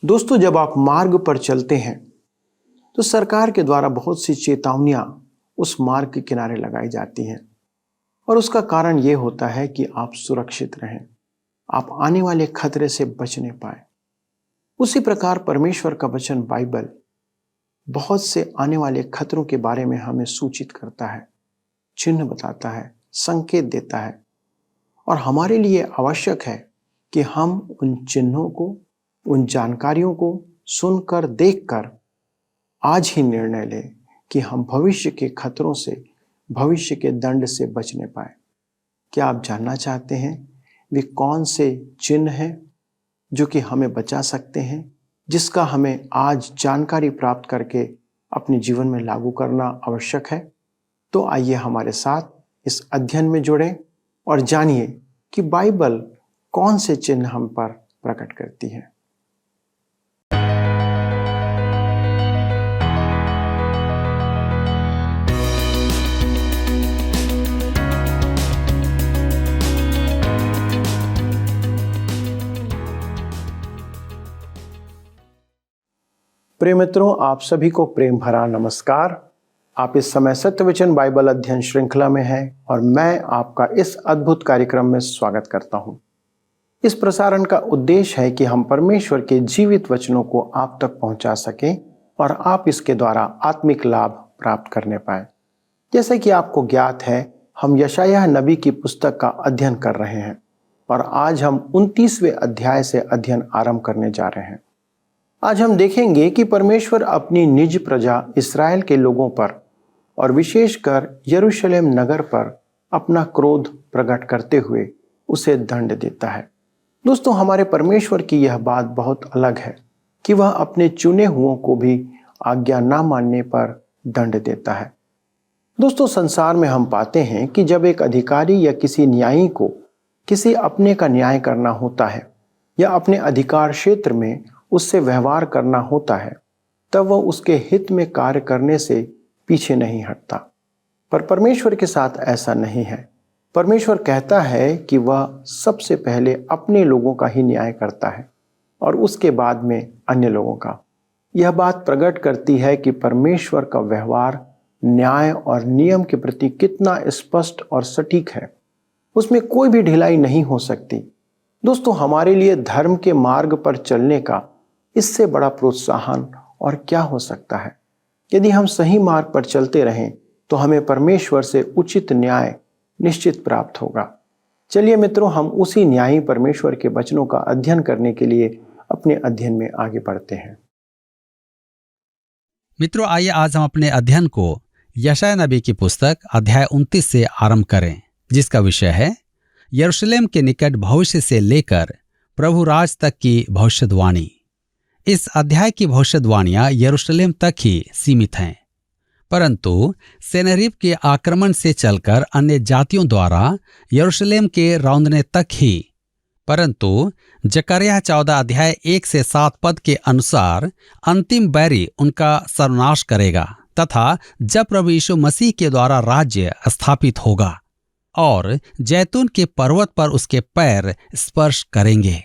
दोस्तों, जब आप मार्ग पर चलते हैं तो सरकार के द्वारा बहुत सी चेतावनियां उस मार्ग के किनारे लगाई जाती हैं और उसका कारण यह होता है कि आप सुरक्षित रहें, आप आने वाले खतरे से बचने पाए। उसी प्रकार परमेश्वर का वचन बाइबल बहुत से आने वाले खतरों के बारे में हमें सूचित करता है, चिन्ह बताता है, संकेत देता है और हमारे लिए आवश्यक है कि हम उन चिन्हों को, उन जानकारियों को सुनकर, देखकर आज ही निर्णय लें कि हम भविष्य के खतरों से, भविष्य के दंड से बचने पाए। क्या आप जानना चाहते हैं वे कौन से चिन्ह हैं जो कि हमें बचा सकते हैं, जिसका हमें आज जानकारी प्राप्त करके अपने जीवन में लागू करना आवश्यक है? तो आइए हमारे साथ इस अध्ययन में जुड़ें और जानिए कि बाइबल कौन से चिन्ह हम पर प्रकट करती है। प्रिय मित्रों, आप सभी को प्रेम भरा नमस्कार। आप इस समय सत्य वचन बाइबल अध्ययन श्रृंखला में हैं और मैं आपका इस अद्भुत कार्यक्रम में स्वागत करता हूं। इस प्रसारण का उद्देश्य है कि हम परमेश्वर के जीवित वचनों को आप तक पहुंचा सकें और आप इसके द्वारा आत्मिक लाभ प्राप्त करने पाए। जैसे कि आपको ज्ञात है, हम यशायाह नबी की पुस्तक का अध्ययन कर रहे हैं और आज हम 29वें अध्याय से अध्ययन आरंभ करने जा रहे हैं। आज हम देखेंगे कि परमेश्वर अपनी निज प्रजा इस्राएल के लोगों पर और विशेषकर यरूशलेम नगर पर अपना क्रोध प्रकट करते हुए उसे दंड देता है। दोस्तों, हमारे परमेश्वर की यह बात बहुत अलग है कि वह अपने चुने हुओं को भी आज्ञा ना मानने पर दंड देता है। दोस्तों, संसार में हम पाते हैं कि जब एक अधिकारी या किसी न्यायी को किसी अपने का न्याय करना होता है या अपने अधिकार क्षेत्र में उससे व्यवहार करना होता है, तब वह उसके हित में कार्य करने से पीछे नहीं हटता। पर परमेश्वर के साथ ऐसा नहीं है। परमेश्वर कहता है कि वह सबसे पहले अपने लोगों का ही न्याय करता है और उसके बाद में अन्य लोगों का। यह बात प्रकट करती है कि परमेश्वर का व्यवहार न्याय और नियम के प्रति कितना स्पष्ट और सटीक है। उसमें कोई भी ढिलाई नहीं हो सकती। दोस्तों, हमारे लिए धर्म के मार्ग पर चलने का इससे बड़ा प्रोत्साहन और क्या हो सकता है? यदि हम सही मार्ग पर चलते रहें तो हमें परमेश्वर से उचित न्याय निश्चित प्राप्त होगा। चलिए मित्रों, हम उसी न्यायी परमेश्वर के वचनों का अध्ययन करने के लिए अपने अध्ययन में आगे बढ़ते हैं। मित्रों, आइए आज हम अपने अध्ययन को यशायाह नबी की पुस्तक अध्याय 29 से आरंभ करें, जिसका विषय है यरूशलेम के निकट भविष्य से लेकर प्रभु राज तक की भविष्यवाणी। इस अध्याय की भविष्यवाणियां यरूशलेम तक ही सीमित हैं, परंतु सेनहेरीब के आक्रमण से चलकर अन्य जातियों द्वारा यरूशलेम के रौंदने तक ही। परंतु जकर्याह 14 अध्याय 1 से 7 पद के अनुसार अंतिम बैरी उनका सर्वनाश करेगा तथा जब प्रभु यीशु मसीह के द्वारा राज्य स्थापित होगा और जैतून के पर्वत पर उसके पैर स्पर्श करेंगे।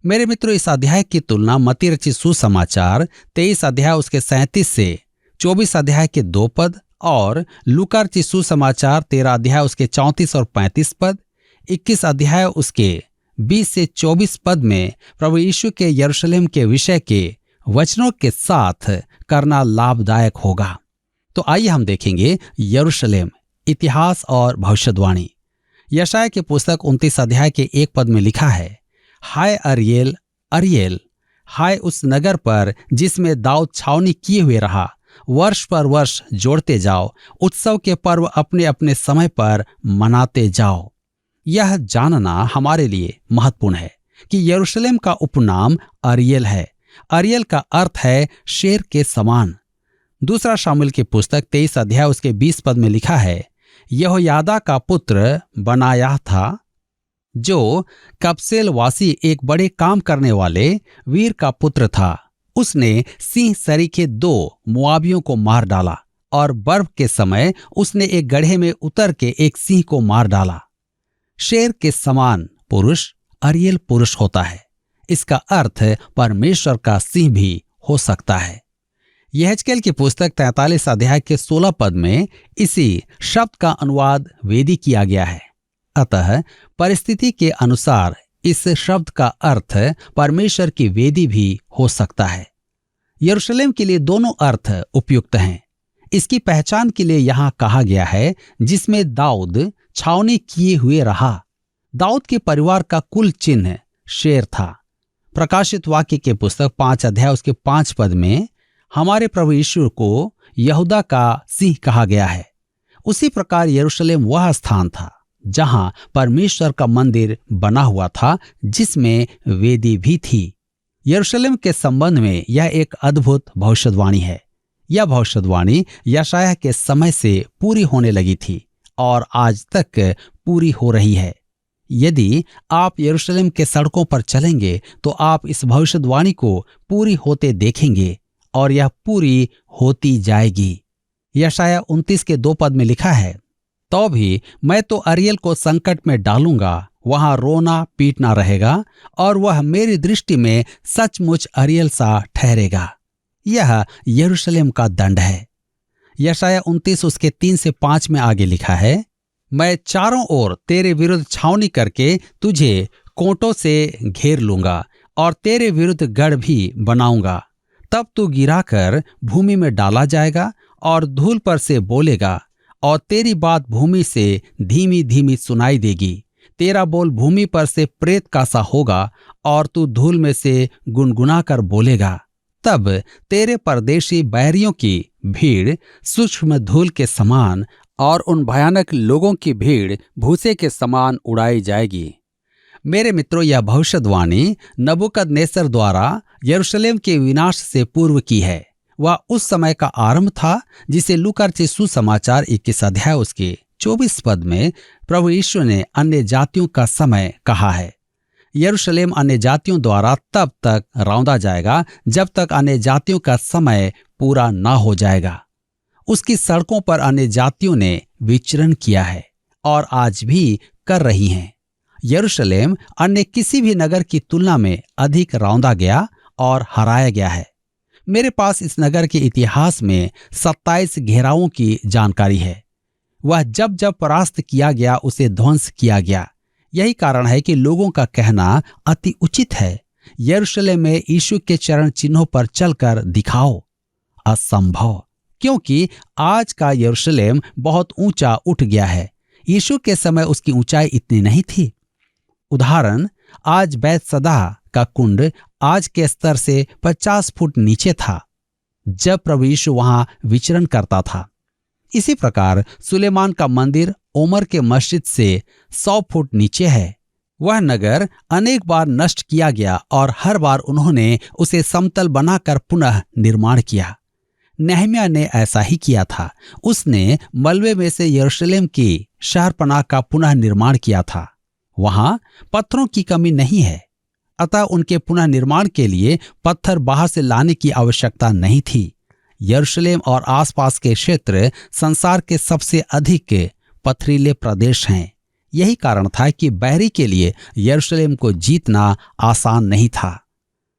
मेरे मित्रों, इस अध्याय की तुलना मत्ती रचित सुसमाचार 23 अध्याय उसके 37 से 24 अध्याय के 2 पद और लूका रचित सुसमाचार 13 अध्याय उसके 34 और 35 पद, 21 अध्याय उसके 20 से 24 पद में प्रभु यीशु के यरूशलेम के विषय के वचनों के साथ करना लाभदायक होगा। तो आइए हम देखेंगे यरूशलेम, इतिहास और भविष्यवाणी। यशायाह की पुस्तक 29 अध्याय के 1 पद में लिखा है, हाय अरियेल, अरियेल, हाय उस नगर पर जिसमें दाऊद छावनी किए हुए रहा। वर्ष पर वर्ष जोड़ते जाओ, उत्सव के पर्व अपने अपने समय पर मनाते जाओ। यह जानना हमारे लिए महत्वपूर्ण है कि यरूशलेम का उपनाम अरियेल है। अरियेल का अर्थ है शेर के समान। दूसरा शामुएल की पुस्तक 23 अध्याय उसके 20 पद में लिखा है, यहोयादा का पुत्र बनायाह था, जो कबसेल वासी एक बड़े काम करने वाले वीर का पुत्र था। उसने सिंह सरीखे 2 मुआबियों को मार डाला और बर्फ के समय उसने एक गड्ढे में उतर के एक सिंह को मार डाला। शेर के समान पुरुष अरियेल पुरुष होता है। इसका अर्थ परमेश्वर का सिंह भी हो सकता है। यहेजकेल की पुस्तक 43 अध्याय के 16 पद में इसी शब्द का अनुवाद वेदी किया गया है। अतः परिस्थिति के अनुसार इस शब्द का अर्थ परमेश्वर की वेदी भी हो सकता है। यरूशलेम के लिए दोनों अर्थ उपयुक्त हैं। इसकी पहचान के लिए यहाँ कहा गया है जिसमें दाऊद छावनी किए हुए रहा। दाऊद के परिवार का कुल चिन्ह शेर था। प्रकाशित वाक्य के पुस्तक 5 अध्याय उसके 5 पद में हमारे प्रभु यीशु को यहूदा का सिंह कहा गया है। उसी प्रकार यरूशलेम वह स्थान था जहां परमेश्वर का मंदिर बना हुआ था, जिसमें वेदी भी थी। यरूशलेम के संबंध में यह एक अद्भुत भविष्यवाणी है। यह भविष्यवाणी यशायाह के समय से पूरी होने लगी थी और आज तक पूरी हो रही है। यदि आप यरूशलेम के सड़कों पर चलेंगे तो आप इस भविष्यवाणी को पूरी होते देखेंगे और यह पूरी होती जाएगी। यशायाह 29 के 2 पद में लिखा है, तो भी मैं तो अरियल को संकट में डालूंगा, वहां रोना पीटना रहेगा और वह मेरी दृष्टि में सचमुच अरियल सा ठहरेगा। यह यरूशलेम का दंड है। यशायाह 29 उसके 3 से 5 में आगे लिखा है, मैं चारों ओर तेरे विरुद्ध छावनी करके तुझे कोंटों से घेर लूंगा और तेरे विरुद्ध गढ़ भी बनाऊंगा। तब तू गिराकर भूमि में डाला जाएगा और धूल पर से बोलेगा और तेरी बात भूमि से धीमी धीमी सुनाई देगी। तेरा बोल भूमि पर से प्रेत का सा होगा और तू धूल में से गुनगुना कर बोलेगा। तब तेरे परदेशी बैरियों की भीड़ सूक्ष्म धूल के समान और उन भयानक लोगों की भीड़ भूसे के समान उड़ाई जाएगी। मेरे मित्रों, यह भविष्यवाणी नबूकदनेस्सर द्वारा यरूशलेम के विनाश से पूर्व की है। वह उस समय का आरंभ था जिसे लूका रचित सुसमाचार 21 अध्याय उसके 24 पद में प्रभु यीशु ने अन्य जातियों का समय कहा है। यरूशलेम अन्य जातियों द्वारा तब तक रौंदा जाएगा जब तक अन्य जातियों का समय पूरा ना हो जाएगा। उसकी सड़कों पर अन्य जातियों ने विचरण किया है और आज भी कर रही हैं। यरूशलेम अन्य किसी भी नगर की तुलना में अधिक रौंदा गया और हराया गया है। मेरे पास इस नगर के इतिहास में 27 घेरावों की जानकारी है। वह जब जब परास्त किया गया उसे ध्वंस किया गया। यही कारण है कि लोगों का कहना अति उचित है, यरूशलेम में यीशु के चरण चिन्हों पर चलकर दिखाओ। असंभव, क्योंकि आज का यरूशलेम बहुत ऊंचा उठ गया है। यीशु के समय उसकी ऊंचाई इतनी नहीं थी। उदाहरण, आज बैतसदा का कुंड आज के स्तर से 50 फुट नीचे था जब प्रभु यीशु वहां विचरण करता था। इसी प्रकार सुलेमान का मंदिर ओमर के मस्जिद से 100 फुट नीचे है। वह नगर अनेक बार नष्ट किया गया और हर बार उन्होंने उसे समतल बनाकर पुनः निर्माण किया। नेहम्याह ने ऐसा ही किया था। उसने मलबे में से यरूशलेम की शहरपनाह का पुनः निर्माण किया था। वहां पत्थरों की कमी नहीं है, अतः उनके पुनः निर्माण के लिए पत्थर बाहर से लाने की आवश्यकता नहीं थी। यरूशलेम और आसपास के क्षेत्र संसार के सबसे अधिक पथरीले प्रदेश हैं। यही कारण था कि बैरी के लिए यरूशलेम को जीतना आसान नहीं था।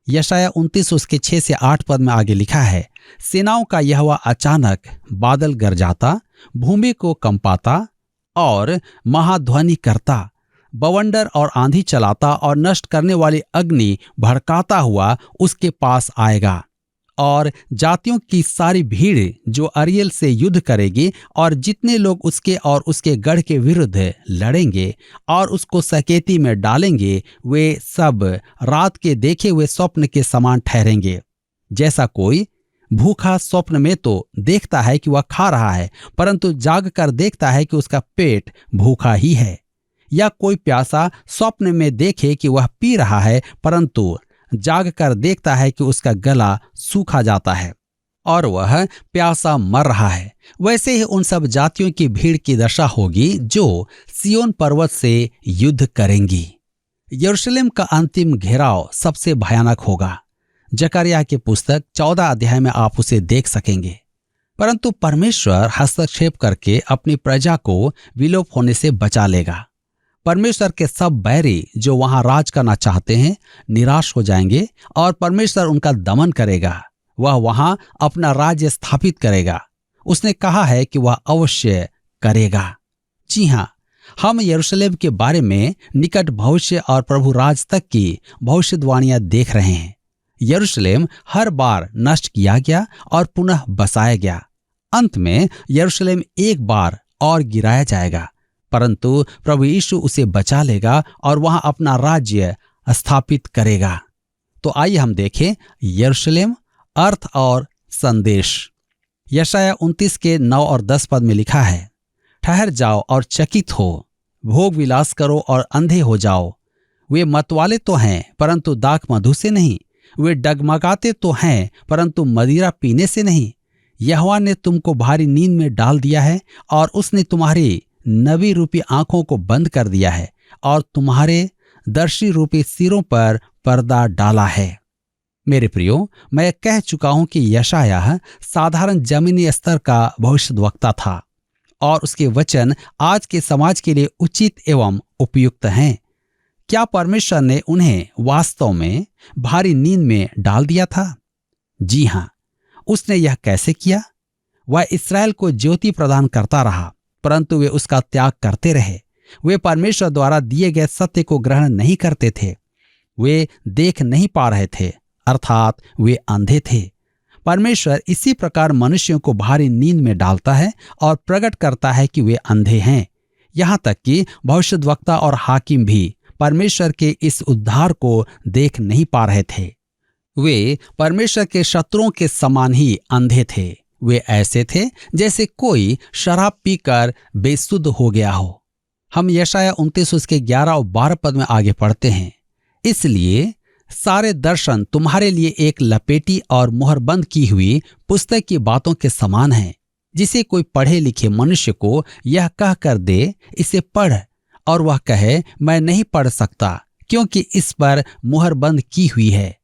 यशायाह 29 उसके 6 से 8 पद में आगे लिखा है, सेनाओं का यहोवा अचानक बादल गरजाता, भूमि को कंपाता और महाध्वनि करता, बवंडर और आंधी चलाता और नष्ट करने वाली अग्नि भड़काता हुआ उसके पास आएगा। और जातियों की सारी भीड़ जो अरियल से युद्ध करेगी और जितने लोग उसके और उसके गढ़ के विरुद्ध लड़ेंगे और उसको सकेती में डालेंगे, वे सब रात के देखे हुए स्वप्न के समान ठहरेंगे। जैसा कोई भूखा स्वप्न में तो देखता है कि वह खा रहा है, परंतु जाग कर देखता है कि उसका पेट भूखा ही है। या कोई प्यासा स्वप्न में देखे कि वह पी रहा है, परंतु जाग कर देखता है कि उसका गला सूखा जाता है और वह प्यासा मर रहा है। वैसे ही उन सब जातियों की भीड़ की दशा होगी जो सियोन पर्वत से युद्ध करेंगी। यरूशलेम का अंतिम घेराव सबसे भयानक होगा। जकरिया की पुस्तक 14 अध्याय में आप उसे देख सकेंगे। परंतु परमेश्वर हस्तक्षेप करके अपनी प्रजा को विलोप होने से बचा लेगा। परमेश्वर के सब बैरी जो वहां राज करना चाहते हैं निराश हो जाएंगे और परमेश्वर उनका दमन करेगा। वह वहां अपना राज्य स्थापित करेगा। उसने कहा है कि वह अवश्य करेगा। जी हाँ, हम यरूशलेम के बारे में निकट भविष्य और प्रभु राज तक की भविष्यवाणियां देख रहे हैं। यरूशलेम हर बार नष्ट किया गया और पुनः बसाया गया। अंत में यरूशलेम एक बार और गिराया जाएगा, परंतु प्रभु यीशु उसे बचा लेगा और वहां अपना राज्य स्थापित करेगा। तो आइए हम देखें यरूशलेम, अर्थ और संदेश। यशाया 29 के 9 और 10 पद में लिखा है, ठहर जाओ और चकित हो, भोग विलास करो और अंधे हो जाओ। वे मतवाले तो हैं परंतु दाख मधु से नहीं, वे डगमगाते तो हैं परंतु मदिरा पीने से नहीं। यहोवा ने तुमको भारी नींद में डाल दिया है और उसने तुम्हारी नबी रूपी आंखों को बंद कर दिया है और तुम्हारे दर्शी रूपी सिरों पर पर्दा डाला है। मेरे प्रियो, मैं कह चुका हूं कि यशायाह साधारण जमीनी स्तर का भविष्यद्वक्ता था और उसके वचन आज के समाज के लिए उचित एवं उपयुक्त हैं। क्या परमेश्वर ने उन्हें वास्तव में भारी नींद में डाल दिया था? जी हां। उसने यह कैसे किया? वह इस्राएल को ज्योति प्रदान करता रहा, परंतु वे उसका त्याग करते रहे। वे परमेश्वर द्वारा दिए गए सत्य को ग्रहण नहीं करते थे। वे देख नहीं पा रहे थे, अर्थात वे अंधे थे। परमेश्वर इसी प्रकार मनुष्यों को भारी नींद में डालता है और प्रकट करता है कि वे अंधे हैं। यहां तक कि भविष्यद्वक्ता और हाकिम भी परमेश्वर के इस उद्धार को देख नहीं पा रहे थे। वे परमेश्वर के शत्रुओं के समान ही अंधे थे। वे ऐसे थे जैसे कोई शराब पीकर बेसुध हो गया हो। हम यशाया 29 उसके 11 और 12 पद में आगे पढ़ते हैं, इसलिए सारे दर्शन तुम्हारे लिए एक लपेटी और मुहरबंद की हुई पुस्तक की बातों के समान हैं, जिसे कोई पढ़े लिखे मनुष्य को यह कह कर दे, इसे पढ़, और वह कहे मैं नहीं पढ़ सकता क्योंकि इस पर मुहरबंद की हुई है।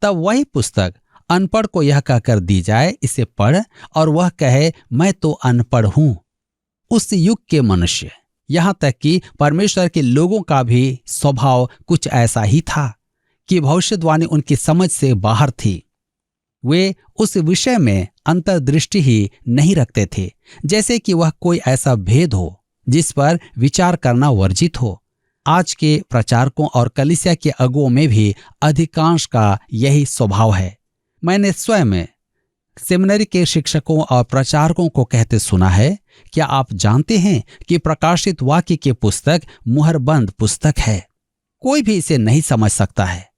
तब वही पुस्तक अनपढ़ को यह कहकर दी जाए, इसे पढ़, और वह कहे मैं तो अनपढ़ हूं। उस युग के मनुष्य, यहां तक कि परमेश्वर के लोगों का भी स्वभाव कुछ ऐसा ही था कि भविष्यवाणी उनकी समझ से बाहर थी। वे उस विषय में अंतर्दृष्टि ही नहीं रखते थे, जैसे कि वह कोई ऐसा भेद हो जिस पर विचार करना वर्जित हो। आज के प्रचारकों और कलीसिया के अगुओं में भी अधिकांश का यही स्वभाव है। मैंने स्वयं सेमिनरी के शिक्षकों और प्रचारकों को कहते सुना है, क्या आप जानते हैं कि प्रकाशित वाक्य की पुस्तक मुहरबंद पुस्तक है, कोई भी इसे नहीं समझ सकता है।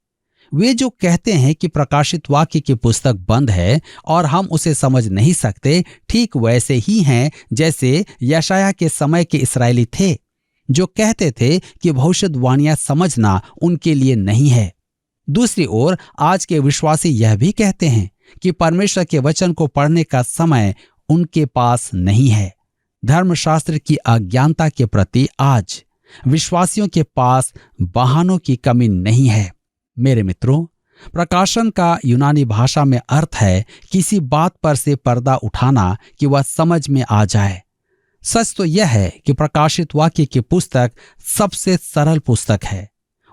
वे जो कहते हैं कि प्रकाशित वाक्य की पुस्तक बंद है और हम उसे समझ नहीं सकते, ठीक वैसे ही हैं जैसे यशायाह के समय के इस्राएली थे, जो कहते थे कि भविष्यवाणियां समझना उनके लिए नहीं है। दूसरी ओर आज के विश्वासी यह भी कहते हैं कि परमेश्वर के वचन को पढ़ने का समय उनके पास नहीं है। धर्मशास्त्र की अज्ञानता के प्रति आज विश्वासियों के पास बहानों की कमी नहीं है। मेरे मित्रों, प्रकाशन का यूनानी भाषा में अर्थ है किसी बात पर से पर्दा उठाना कि वह समझ में आ जाए। सच तो यह है कि प्रकाशित वाक्य की पुस्तक सबसे सरल पुस्तक है।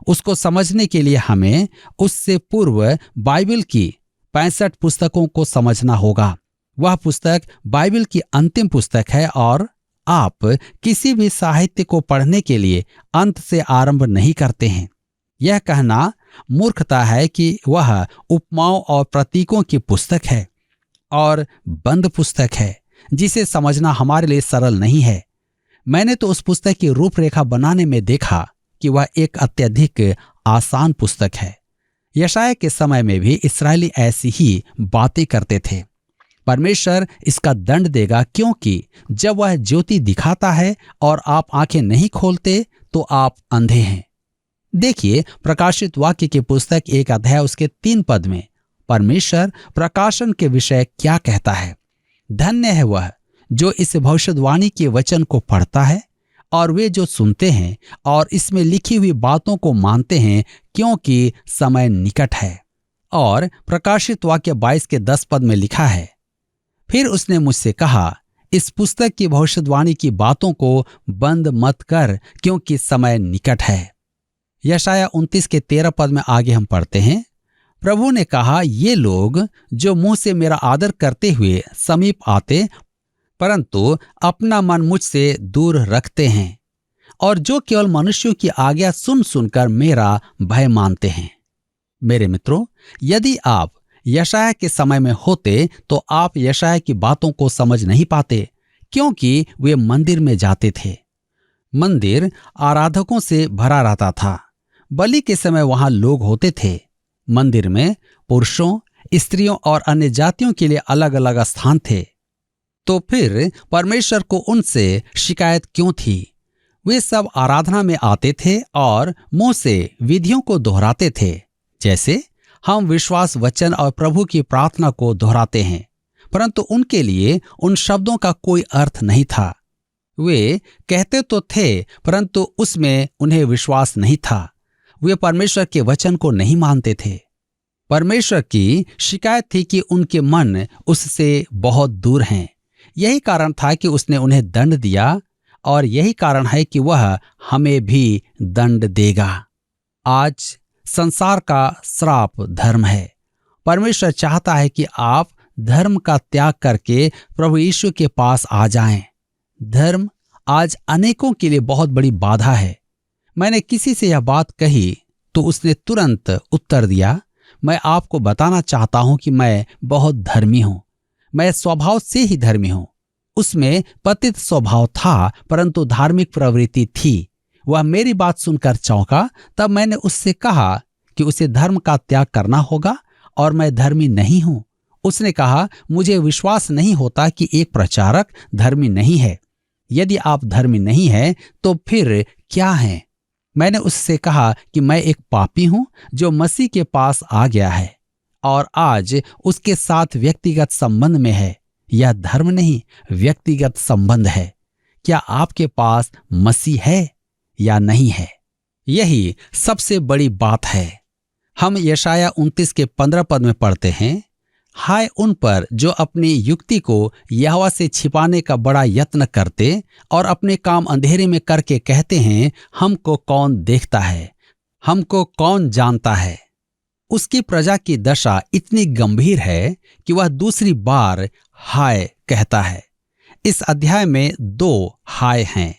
उसको समझने के लिए हमें उससे पूर्व बाइबल की 65 पुस्तकों को समझना होगा। वह पुस्तक बाइबल की अंतिम पुस्तक है और आप किसी भी साहित्य को पढ़ने के लिए अंत से आरंभ नहीं करते हैं। यह कहना मूर्खता है कि वह उपमाओं और प्रतीकों की पुस्तक है और बंद पुस्तक है जिसे समझना हमारे लिए सरल नहीं है। मैंने तो उस पुस्तक की रूपरेखा बनाने में देखा कि वह एक अत्यधिक आसान पुस्तक है। यशायाह के समय में भी इस्राएली ऐसी ही बातें करते थे। परमेश्वर इसका दंड देगा, क्योंकि जब वह ज्योति दिखाता है और आप आंखें नहीं खोलते तो आप अंधे हैं। देखिए, प्रकाशित वाक्य की पुस्तक 1 अध्याय उसके 3 पद में परमेश्वर प्रकाशन के विषय क्या कहता है। धन्य है वह जो इस भविष्यवाणी के वचन को पढ़ता है और वे जो सुनते हैं और इसमें लिखी हुई बातों को मानते हैं, क्योंकि समय निकट है। और प्रकाशित वाक्य 22 के 10 पद में लिखा है, फिर उसने मुझसे कहा, इस पुस्तक की भविष्यवाणी की बातों को बंद मत कर, क्योंकि समय निकट है। यशाया 29 के 13 पद में आगे हम पढ़ते हैं, प्रभु ने कहा, ये लोग जो मुंह से मेरा आदर करते हुए समीप आते, परंतु अपना मन मुझसे दूर रखते हैं, और जो केवल मनुष्यों की आज्ञा सुन सुनकर मेरा भय मानते हैं। मेरे मित्रों, यदि आप यशाया के समय में होते तो आप यशाया की बातों को समझ नहीं पाते, क्योंकि वे मंदिर में जाते थे। मंदिर आराधकों से भरा रहता था। बलि के समय वहां लोग होते थे। मंदिर में पुरुषों, स्त्रियों और अन्य जातियों के लिए अलग अलग स्थान थे। तो फिर परमेश्वर को उनसे शिकायत क्यों थी? वे सब आराधना में आते थे और मुंह से विधियों को दोहराते थे, जैसे हम विश्वास वचन और प्रभु की प्रार्थना को दोहराते हैं, परंतु उनके लिए उन शब्दों का कोई अर्थ नहीं था। वे कहते तो थे, परंतु उसमें उन्हें विश्वास नहीं था। वे परमेश्वर के वचन को नहीं मानते थे। परमेश्वर की शिकायत थी कि उनके मन उससे बहुत दूर हैं। यही कारण था कि उसने उन्हें दंड दिया, और यही कारण है कि वह हमें भी दंड देगा। आज संसार का श्राप धर्म है। परमेश्वर चाहता है कि आप धर्म का त्याग करके प्रभु यीशु के पास आ जाएं। धर्म आज अनेकों के लिए बहुत बड़ी बाधा है। मैंने किसी से यह बात कही तो उसने तुरंत उत्तर दिया, मैं आपको बताना चाहता हूं कि मैं बहुत धर्मी हूं। मैं स्वभाव से ही धर्मी हूं। उसमें पतित स्वभाव था, परंतु धार्मिक प्रवृत्ति थी। वह मेरी बात सुनकर चौंका। तब मैंने उससे कहा कि उसे धर्म का त्याग करना होगा और मैं धर्मी नहीं हूं। उसने कहा, मुझे विश्वास नहीं होता कि एक प्रचारक धर्मी नहीं है। यदि आप धर्मी नहीं हैं तो फिर क्या हैं? मैंने उससे कहा कि मैं एक पापी हूं जो मसीह के पास आ गया है और आज उसके साथ व्यक्तिगत संबंध में है। यह धर्म नहीं, व्यक्तिगत संबंध है। क्या आपके पास मसीह है या नहीं है? यही सबसे बड़ी बात है। हम यशाया 29 के 15 पद में पढ़ते हैं, हाय उन पर जो अपनी युक्ति को यहोवा से छिपाने का बड़ा यत्न करते और अपने काम अंधेरे में करके कहते हैं, हमको कौन देखता है, हमको कौन जानता है। उसकी प्रजा की दशा इतनी गंभीर है कि वह दूसरी बार हाय कहता है। इस अध्याय में 2 हाय हैं,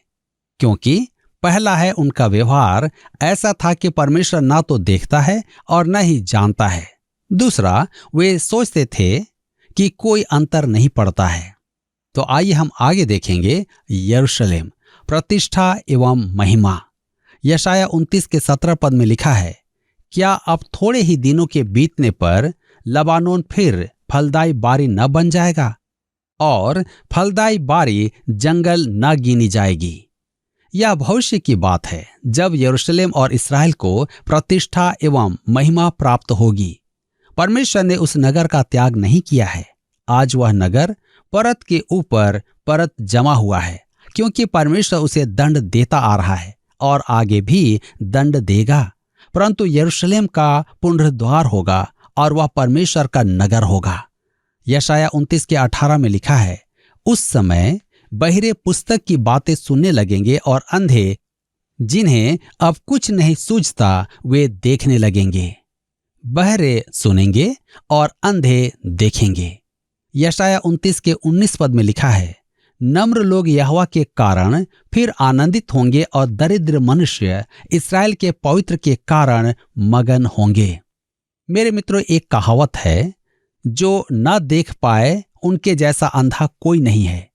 क्योंकि पहला है उनका व्यवहार ऐसा था कि परमेश्वर ना तो देखता है और न ही जानता है। दूसरा, वे सोचते थे कि कोई अंतर नहीं पड़ता है। तो आइए हम आगे देखेंगे यरूशलेम, प्रतिष्ठा एवं महिमा। यशाया 29 के 17 पद में लिखा है, क्या अब थोड़े ही दिनों के बीतने पर लबानोन फिर फलदाई बारी न बन जाएगा और फलदाई बारी जंगल न गिनी जाएगी? यह भविष्य की बात है, जब यरूशलेम और इस्राएल को प्रतिष्ठा एवं महिमा प्राप्त होगी। परमेश्वर ने उस नगर का त्याग नहीं किया है। आज वह नगर परत के ऊपर परत जमा हुआ है, क्योंकि परमेश्वर उसे दंड देता आ रहा है और आगे भी दंड देगा। परंतु यरूशलेम का पुनरुद्धार होगा और वह परमेश्वर का नगर होगा। यशाया 29 के 18 में लिखा है, उस समय बहिरे पुस्तक की बातें सुनने लगेंगे और अंधे, जिन्हें अब कुछ नहीं सूझता, वे देखने लगेंगे। बहरे सुनेंगे और अंधे देखेंगे। यशाया 29 के 19 पद में लिखा है, नम्र लोग यहोवा के कारण फिर आनंदित होंगे और दरिद्र मनुष्य इस्राएल के पवित्र के कारण मगन होंगे। मेरे मित्रों, एक कहावत है, जो न देख पाए उनके जैसा अंधा कोई नहीं है।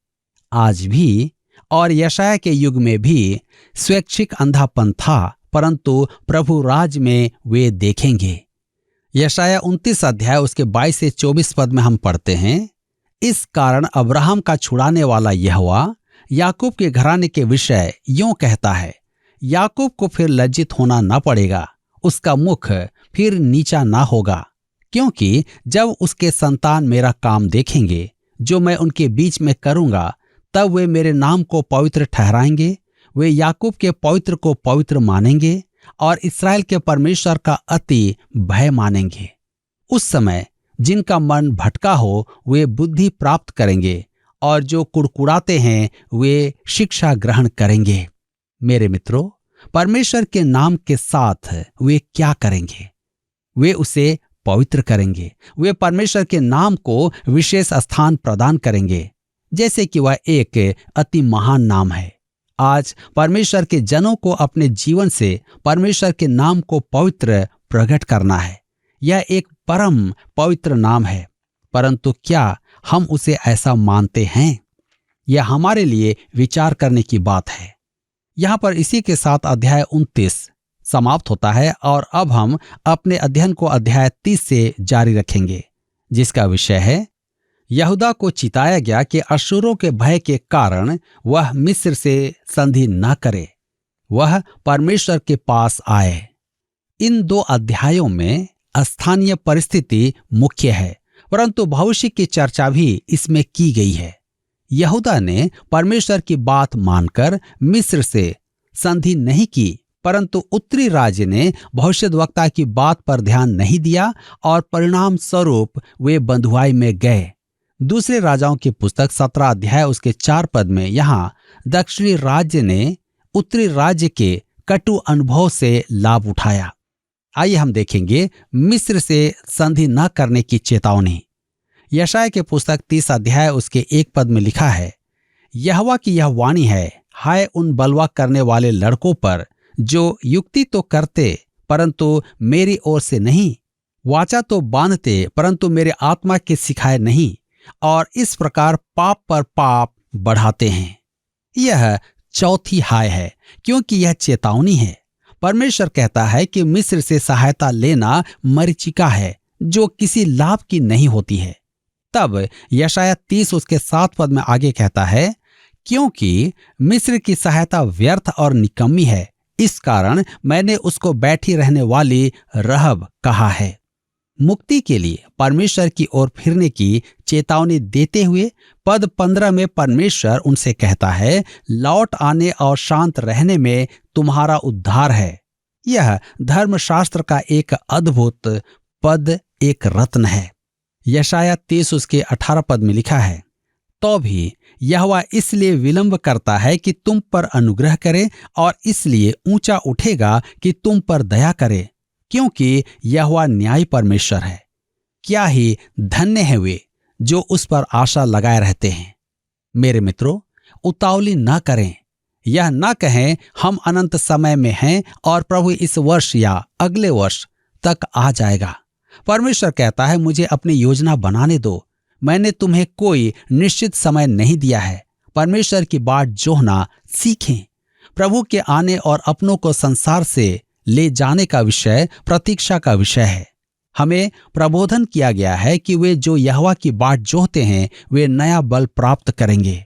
आज भी और यशाया के युग में भी स्वैच्छिक अंधापन था, परंतु प्रभु राज में वे देखेंगे। यशाया 29 अध्याय उसके 22 से 24 पद में हम पढ़ते हैं, इस कारण अब्राहम का छुड़ाने वाला यहोवा याकूब के घराने के विषय यूं कहता है, याकूब को फिर लज्जित होना न पड़ेगा, उसका मुख फिर नीचा ना होगा, क्योंकि जब उसके संतान मेरा काम देखेंगे जो मैं उनके बीच में करूंगा, तब वे मेरे नाम को पवित्र ठहराएंगे। वे याकूब के पवित्र को पवित्र मानेंगे और इस्राएल के परमेश्वर का अति भय मानेंगे। उस समय जिनका मन भटका हो वे बुद्धि प्राप्त करेंगे और जो कुड़कुड़ाते हैं वे शिक्षा ग्रहण करेंगे। मेरे मित्रों, परमेश्वर के नाम के साथ वे क्या करेंगे? वे उसे पवित्र करेंगे। वे परमेश्वर के नाम को विशेष स्थान प्रदान करेंगे, जैसे कि वह एक अति महान नाम है। आज परमेश्वर के जनों को अपने जीवन से परमेश्वर के नाम को पवित्र प्रकट करना है। यह एक परम पवित्र नाम है, परंतु क्या हम उसे ऐसा मानते हैं? यह हमारे लिए विचार करने की बात है। यहाँ पर इसी के साथ अध्याय 29 समाप्त होता है और अब हम अपने अध्ययन को अध्याय 30 से जारी रखेंगे, जिसका विषय है यहूदा को चिताया गया कि अश्शूरों के भय के कारण वह मिस्र से संधि न करे, वह परमेश्वर के पास आए। इन 2 अध्यायों में स्थानीय परिस्थिति मुख्य है, परंतु भविष्य की चर्चा भी इसमें की गई है। यहूदा ने परमेश्वर की बात मानकर मिस्र से संधि नहीं की, परंतु उत्तरी राज्य ने भविष्यद्वक्ता की बात पर ध्यान नहीं दिया और परिणाम स्वरूप वे बंधुआई में गए। दूसरे राजाओं की पुस्तक 17 अध्याय उसके 4 पद में यहाँ दक्षिणी राज्य ने उत्तरी राज्य के कटु अनुभव से लाभ उठाया। आइए हम देखेंगे मिस्र से संधि न करने की चेतावनी। यशायाह के पुस्तक 30 अध्याय उसके 1 पद में लिखा है, यहोवा की यह वाणी है, हाय उन बलवा करने वाले लड़कों पर जो युक्ति तो करते परंतु मेरी ओर से नहीं, वाचा तो बांधते परंतु मेरे आत्मा के सिखाए नहीं, और इस प्रकार पाप पर पाप बढ़ाते हैं। यह चौथी हाय है, क्योंकि यह चेतावनी है। परमेश्वर कहता है कि मिस्र से सहायता लेना मरीचिका है जो किसी लाभ की नहीं होती है। तब यशायाह 30 उसके 7 पद में आगे कहता है, क्योंकि मिस्र की सहायता व्यर्थ और निकम्मी है, इस कारण मैंने उसको बैठी रहने वाली रहब कहा है। मुक्ति के लिए परमेश्वर की ओर फिरने की चेतावनी देते हुए पद 15 में परमेश्वर उनसे कहता है, लौट आने और शांत रहने में तुम्हारा उद्धार है। यह धर्मशास्त्र का एक अद्भुत पद, एक रत्न है। यशायाह 30 उसके 18 पद में लिखा है, तो भी यहोवा इसलिए विलंब करता है कि तुम पर अनुग्रह करे, और इसलिए ऊंचा उठेगा कि तुम पर दया करे, क्योंकि यहोवा न्यायी परमेश्वर है। क्या ही धन्य है वे जो उस पर आशा लगाए रहते हैं। मेरे मित्रों, उतावली न करें। यह न कहें हम अनंत समय में हैं और प्रभु इस वर्ष या अगले वर्ष तक आ जाएगा। परमेश्वर कहता है, मुझे अपनी योजना बनाने दो। मैंने तुम्हें कोई निश्चित समय नहीं दिया है। परमेश्वर की बाट जोहना सीखें। प्रभु के आने और अपनों को संसार से ले जाने का विषय प्रतीक्षा का विषय है। हमें प्रबोधन किया गया है कि वे जो यहोवा की बाट जोहते हैं वे नया बल प्राप्त करेंगे।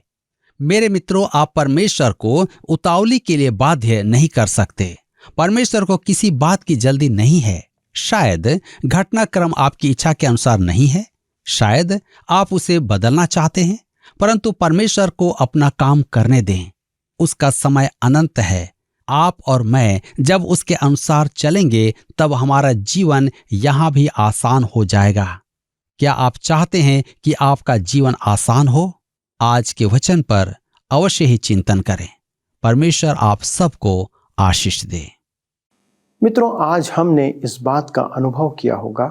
मेरे मित्रों, आप परमेश्वर को उतावली के लिए बाध्य नहीं कर सकते। परमेश्वर को किसी बात की जल्दी नहीं है। शायद घटनाक्रम आपकी इच्छा के अनुसार नहीं है, शायद आप उसे बदलना चाहते हैं, परंतु परमेश्वर को अपना काम करने दें। उसका समय अनंत है। आप और मैं जब उसके अनुसार चलेंगे तब हमारा जीवन यहाँ भी आसान हो जाएगा। क्या आप चाहते हैं कि आपका जीवन आसान हो? आज के वचन पर अवश्य ही चिंतन करें। परमेश्वर आप सबको आशीष दे। मित्रों, आज हमने इस बात का अनुभव किया होगा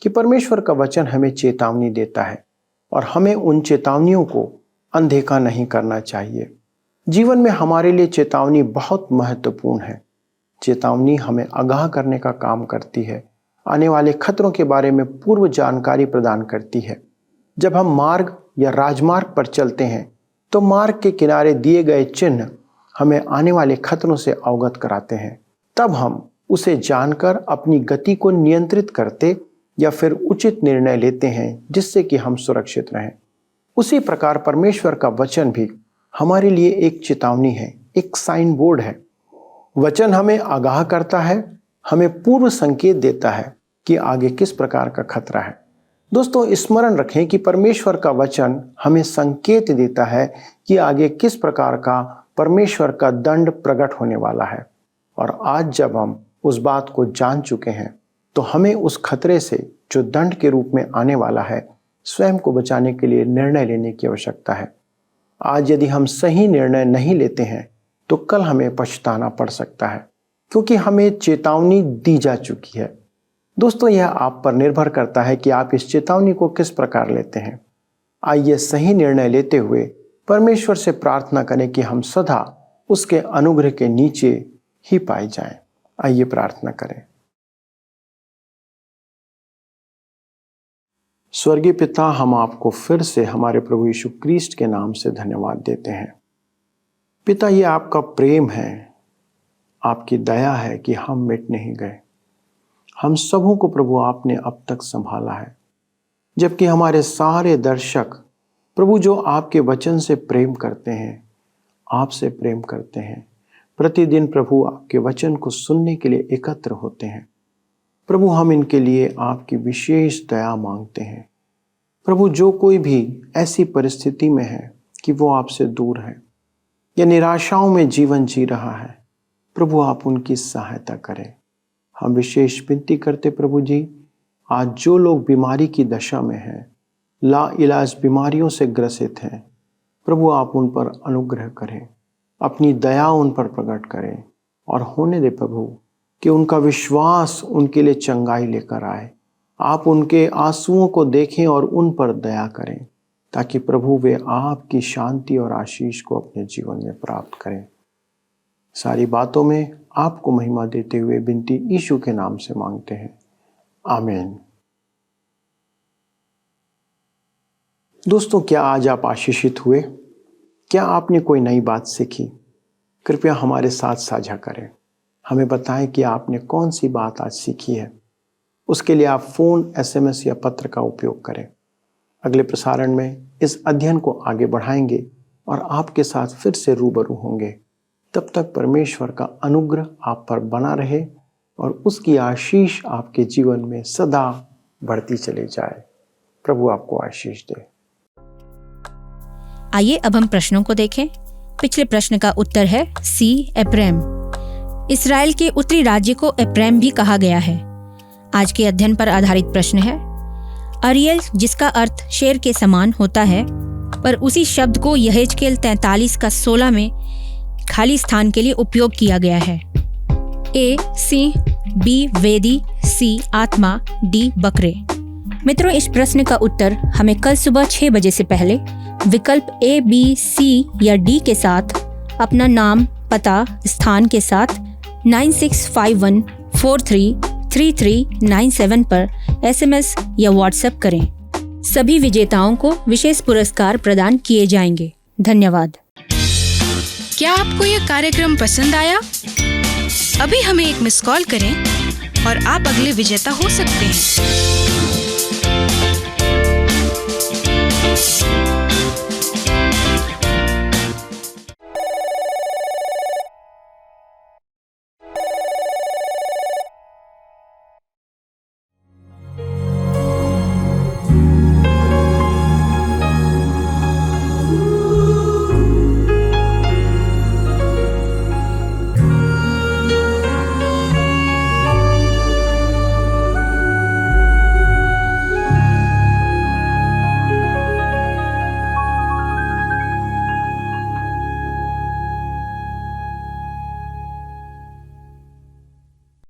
कि परमेश्वर का वचन हमें चेतावनी देता है और हमें उन चेतावनियों को अनदेखा नहीं करना चाहिए। जीवन में हमारे लिए चेतावनी बहुत महत्वपूर्ण है। चेतावनी हमें आगाह करने का काम करती है, आने वाले खतरों के बारे में पूर्व जानकारी प्रदान करती है। जब हम मार्ग या राजमार्ग पर चलते हैं तो मार्ग के किनारे दिए गए चिन्ह हमें आने वाले खतरों से अवगत कराते हैं। तब हम उसे जानकर अपनी गति को नियंत्रित करते या फिर उचित निर्णय लेते हैं जिससे कि हम सुरक्षित रहें। उसी प्रकार परमेश्वर का वचन भी हमारे लिए एक चेतावनी है, एक साइन बोर्ड है। वचन हमें आगाह करता है, हमें पूर्व संकेत देता है कि आगे किस प्रकार का खतरा है। दोस्तों, स्मरण रखें कि परमेश्वर का वचन हमें संकेत देता है कि आगे किस प्रकार का परमेश्वर का दंड प्रकट होने वाला है। और आज जब हम उस बात को जान चुके हैं तो हमें उस खतरे से जो दंड के रूप में आने वाला है, स्वयं को बचाने के लिए निर्णय लेने की आवश्यकता है। आज यदि हम सही निर्णय नहीं लेते हैं तो कल हमें पछताना पड़ सकता है, क्योंकि हमें चेतावनी दी जा चुकी है। दोस्तों, यह आप पर निर्भर करता है कि आप इस चेतावनी को किस प्रकार लेते हैं। आइए सही निर्णय लेते हुए परमेश्वर से प्रार्थना करें कि हम सदा उसके अनुग्रह के नीचे ही पाए जाएं। आइए प्रार्थना करें। स्वर्गीय पिता, हम आपको फिर से हमारे प्रभु यीशु क्रिस्ट के नाम से धन्यवाद देते हैं। पिता, ये आपका प्रेम है, आपकी दया है कि हम मिट नहीं गए। हम सबों को प्रभु आपने अब तक संभाला है, जबकि हमारे सारे दर्शक प्रभु जो आपके वचन से प्रेम करते हैं, आपसे प्रेम करते हैं, प्रतिदिन प्रभु आपके वचन को सुनने के लिए एकत्र होते हैं। प्रभु, हम इनके लिए आपकी विशेष दया मांगते हैं। प्रभु, जो कोई भी ऐसी परिस्थिति में है कि वो आपसे दूर है या निराशाओं में जीवन जी रहा है, प्रभु आप उनकी सहायता करें। हम विशेष विनती करते प्रभु जी, आज जो लोग बीमारी की दशा में हैं, ला इलाज बीमारियों से ग्रसित हैं, प्रभु आप उन पर अनुग्रह करें, अपनी दया उन पर प्रकट करें और होने दे प्रभु कि उनका विश्वास उनके लिए चंगाई लेकर आए। आप उनके आंसुओं को देखें और उन पर दया करें, ताकि प्रभु वे आपकी शांति और आशीष को अपने जीवन में प्राप्त करें। सारी बातों में आपको महिमा देते हुए विनती यीशु के नाम से मांगते हैं, आमीन। दोस्तों, क्या आज आप आशीषित हुए? क्या आपने कोई नई बात सीखी? कृपया हमारे साथ साझा करें। हमें बताएं कि आपने कौन सी बात आज सीखी है। उसके लिए आप फ़ोन, SMS या पत्र का उपयोग करें। अगले प्रसारण में इस अध्ययन को आगे बढ़ाएंगे और आपके साथ फिर से रूबरू होंगे। तब तक परमेश्वर का अनुग्रह आप पर बना रहे और उसकी आशीष आपके जीवन में सदा बढ़ती चली जाए। प्रभु आपको आशीष दे। आइए अब हम प्रश्नों को देखें। पिछले प्रश्न का उत्तर है सी, एप्रैम। इस्राएल के उत्तरी राज्य को एप्रैम भी कहा गया है। आज के अध्ययन पर आधारित प्रश्न है, अरियल जिसका अर्थ शेर के समान होता है, पर उसी शब्द को यहेजकेल 43:16 में खाली स्थान के लिए उपयोग किया गया है। ए, सिंह, बी, वेदी, सी, आत्मा, डी, बकरे। मित्रों, इस प्रश्न का उत्तर हमें कल सुबह 6 बजे से पहले विकल्प A, B, C या D के साथ अपना नाम, पता, स्थान के साथ 9651433397 पर SMS या WhatsApp करें। सभी विजेताओं को विशेष पुरस्कार प्रदान किए जाएंगे। धन्यवाद। क्या आपको यह कार्यक्रम पसंद आया? अभी हमें एक मिस कॉल करें और आप अगले विजेता हो सकते हैं।